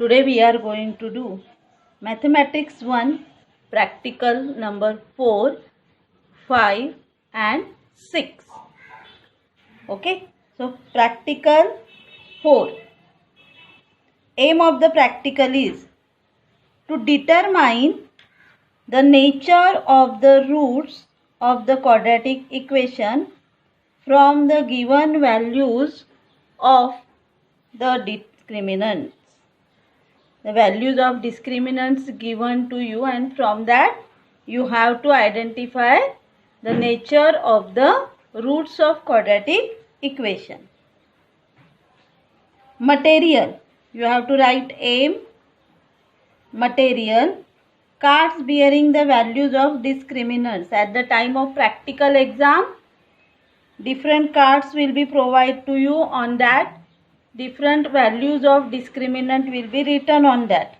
Today we are going to do Mathematics 1 practical number 4, 5 and 6. Okay, so practical 4. Aim of the practical is to determine the nature of the roots of the quadratic equation from the given values of the discriminants. The values of discriminants given to you, and from that you have to identify the nature of the roots of quadratic equation. Material, you have to write aim. Material, cards bearing the values of discriminants. At the time of practical exam, different cards will be provided to you. On that, different values of discriminant will be written on that,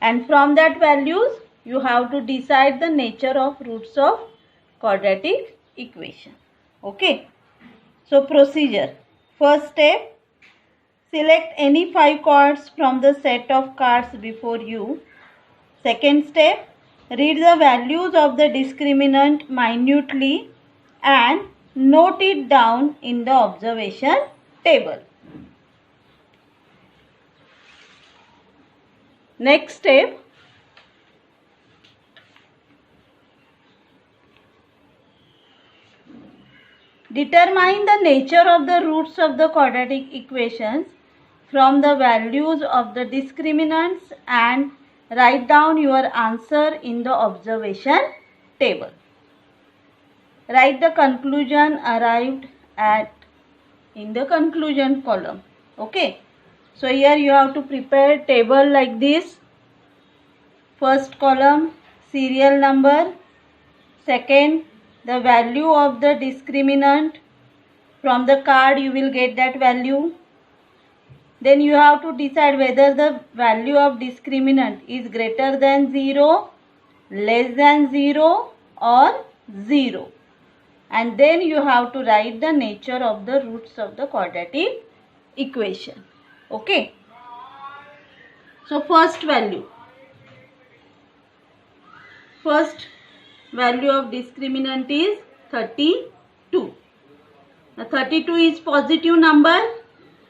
and from that values you have to decide the nature of roots of quadratic equation. Okay, so procedure. First step, select any 5 cards from the set of cards before you. Second step, read the values of the discriminant minutely and note it down in the observation table. Next step, determine the nature of the roots of the quadratic equations from the values of the discriminants and write down your answer in the observation table. Write the conclusion arrived at in the conclusion column. Okay. So here you have to prepare table like this. First column, serial number. Second, the value of the discriminant. From the card you will get that value. Then you have to decide whether the value of discriminant is greater than 0, less than 0 or 0. And then you have to write the nature of the roots of the quadratic equation. Okay, so first value of discriminant is 32. Now 32 is positive number,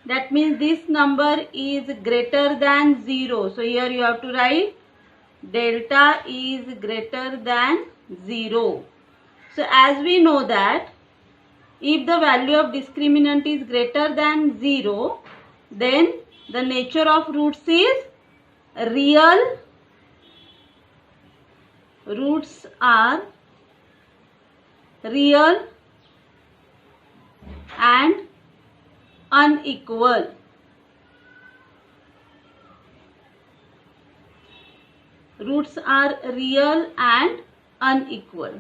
that means this number is greater than 0. So here you have to write delta is greater than 0. So as we know that if the value of discriminant is greater than 0, then the nature of roots is real. Roots are real and unequal. Roots are real and unequal.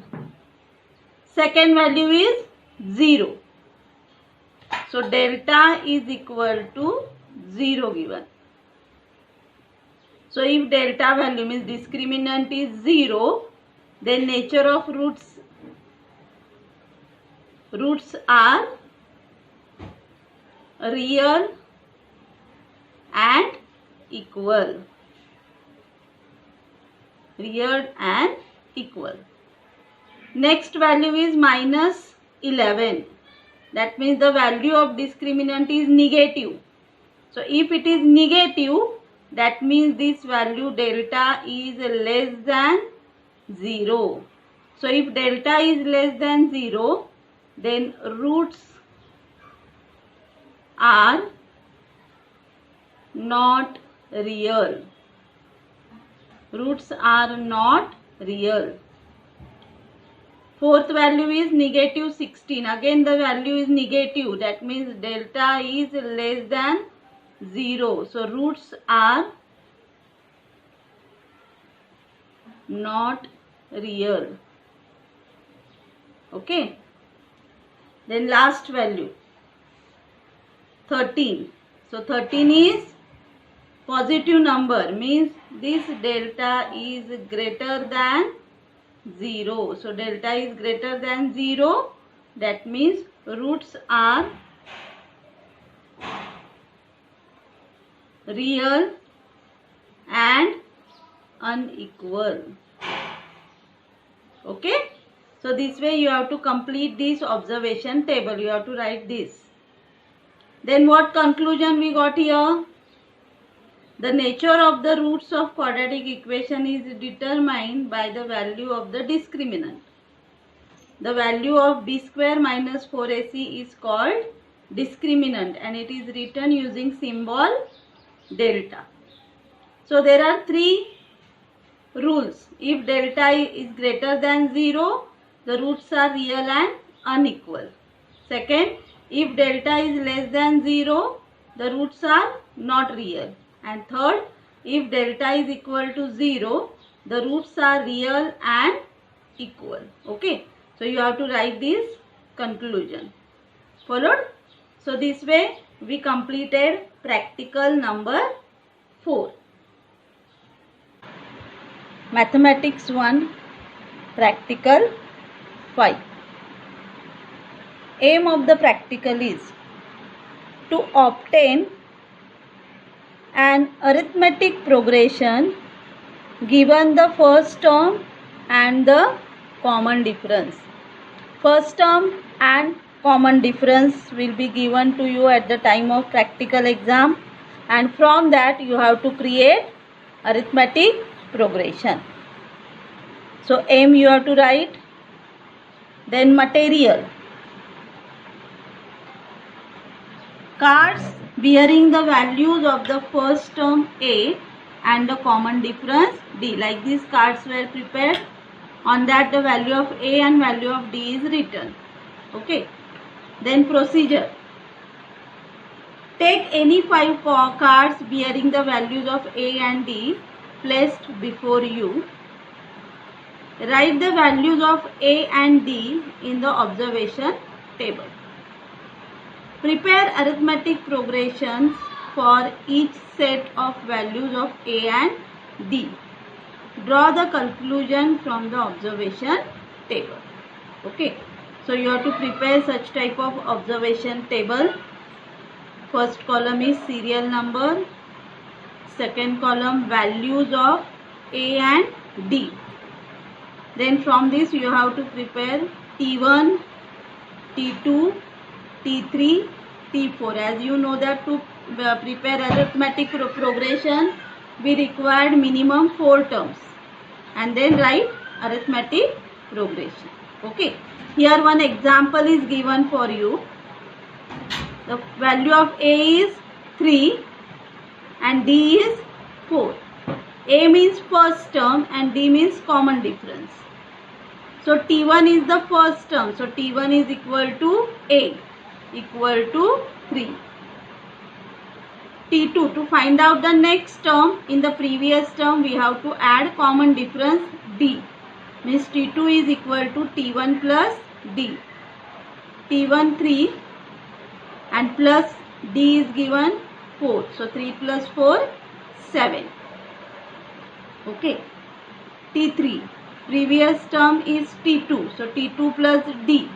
Second value is 0. So delta is equal to 0 given. So if delta value means discriminant is 0, then nature of roots are real and equal. Real and equal. Next value is minus 11. That means the value of discriminant is negative. So if it is negative, that means this value delta is less than 0. So if delta is less than 0, then roots are not real. Roots are not real. Fourth value is negative 16. Again the value is negative. That means delta is less than 0. So roots are not real. Okay. Then last value 13. So 13 is positive number, means this delta is greater than 0. So delta is greater than 0. That means roots are real unequal. Okay. So this way you have to complete this observation table. You have to write this. Then what conclusion we got here? The nature of the roots of quadratic equation is determined by the value of the discriminant. The value of b square minus 4ac is called discriminant and it is written using symbol delta. So there are three rules. If delta is greater than 0, the roots are real and unequal. Second, if delta is less than 0, the roots are not real. And third, if delta is equal to 0, the roots are real and equal. Okay. So you have to write this conclusion. Followed? So this way we completed practical number 4. Mathematics 1, practical 5. Aim of the practical is to obtain an arithmetic progression given the first term and the common difference. First term and common difference will be given to you at the time of practical exam, and from that you have to create arithmetic progression. So aim you have to write. Then material. Cards bearing the values of the first term A and the common difference D. Like these cards were prepared. On that the value of A and value of D is written. Okay. Then procedure. Take any 5 cards bearing the values of A and D placed before you. Write the values of A and D in the observation table. Prepare arithmetic progressions for each set of values of A and D. Draw the conclusion from the observation table. Okay. So you have to prepare such type of observation table. First column is serial number. Second column values of A and D. Then from this you have to prepare T1, T2, T3, T4. As you know that to prepare arithmetic progression we required minimum 4 terms. And then write arithmetic progression. Okay. Here one example is given for you. The value of A is 3 and D is 4. A means first term and D means common difference. So T1 is the first term. So T1 is equal to A, equal to 3. T2, to find out the next term, in the previous term we have to add common difference D. Means T2 is equal to T1 plus D. T1 3 and plus D is given 4. So 3 plus 4, 7. Okay. T3, previous term is T2. So T2 plus D.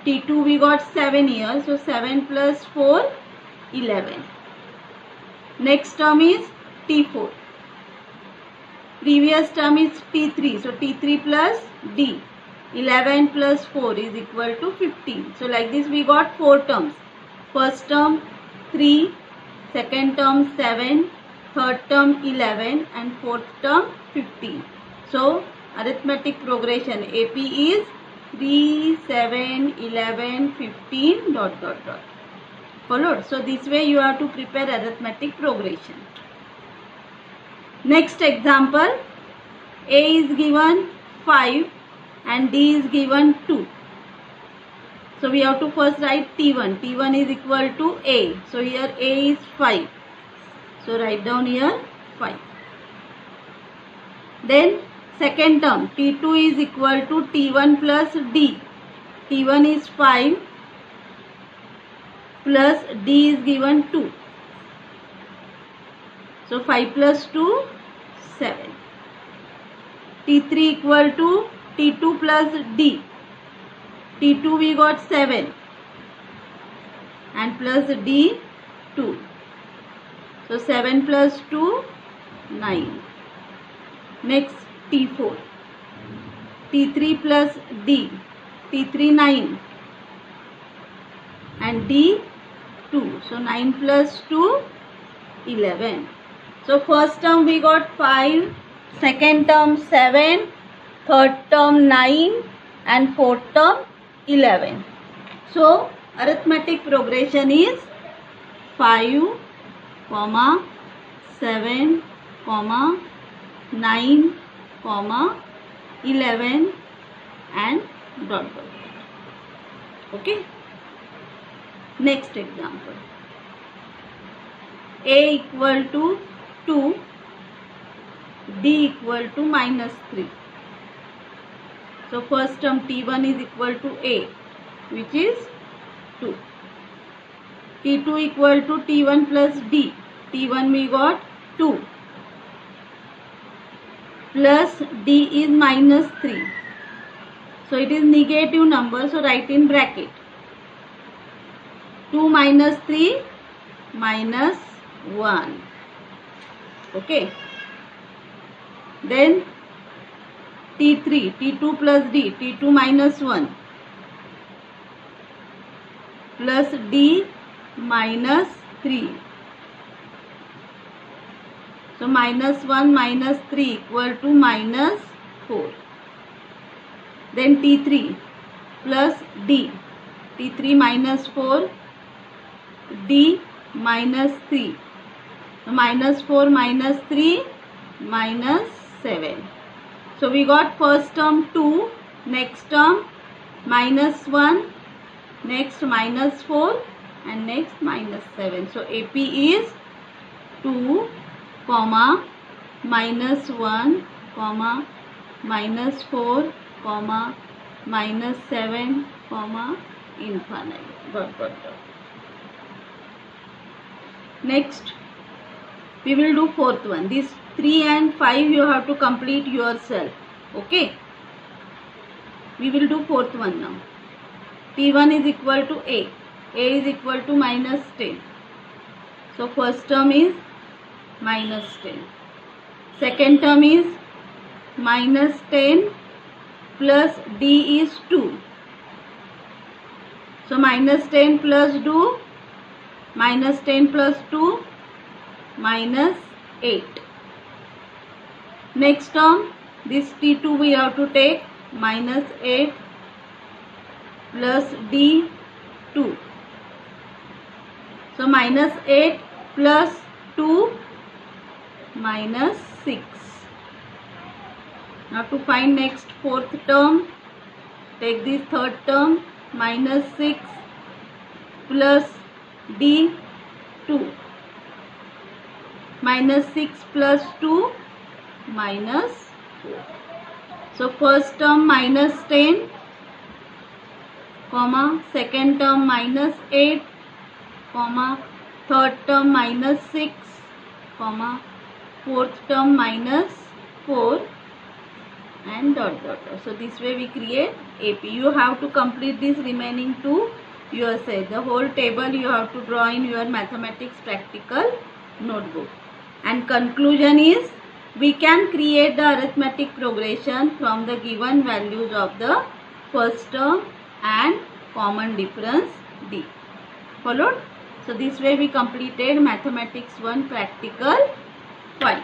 T2 we got 7 here. So 7 plus 4, 11. Next term is T4. Previous term is T3. So T3 plus D. 11 plus 4 is equal to 15. So like this we got 4 terms. First term 3, second term 7, third term 11 and fourth term 15. So arithmetic progression AP is 3, 7, 11, 15 ... Followed. So this way you have to prepare arithmetic progression. Next example, A is given 5 and D is given 2. So we have to first write T1. T1 is equal to A. So here A is 5. So write down here 5. Then second term T2 is equal to T1 plus D. T1 is 5 plus D is given 2. So 5 plus 2, 7. T3 equal to T2 plus D. T2 we got 7 and plus D 2. So 7 plus 2, 9. Next T4, T3 plus D, T3 9 and D 2. So 9 plus 2, 11. So first term we got 5, second term 7, third term 9 and fourth term 11. So arithmetic progression is 5, 7, 9, 11 and dot. Okay. Next example. A equal to 2, D equal to minus 3. So first term T1 is equal to A, which is 2. T2 equal to T1 plus D. T1 we got 2 plus D is minus 3. So it is negative number, so write in bracket. 2 minus 3 minus 1. Okay. Then T3, T2 plus D, T2 minus 1 plus D minus 3. So minus 1 minus 3 equal to minus 4. Then T3 plus D, T3 minus 4, D minus 3. So minus 4 minus 3 minus 7. So we got first term 2, next term minus 1, next minus 4 and next minus 7. So AP is 2, minus 1, minus 4, minus 7, infinite. Next we will do fourth one. This 3 and 5 you have to complete yourself. Okay. We will do fourth one now. T1 is equal to A. A is equal to minus 10. So first term is minus 10. Second term is minus 10 plus D is 2. So minus 10 plus 2, minus 10 plus 2, minus 8. Next term, this T2 we have to take, minus 8 plus D 2. So minus 8 plus 2 minus 6. Now to find next fourth term, take this third term, minus 6 plus D 2. Minus 6 plus 2 minus 4. So first term minus 10, second term minus 8, third term minus 6, fourth term minus 4 and dot. So this way we create AP. You have to complete this remaining two yourself. The whole table you have to draw in your mathematics practical notebook. And conclusion is, we can create the arithmetic progression from the given values of the first term and common difference D. Followed? So this way we completed mathematics 1 practical 5.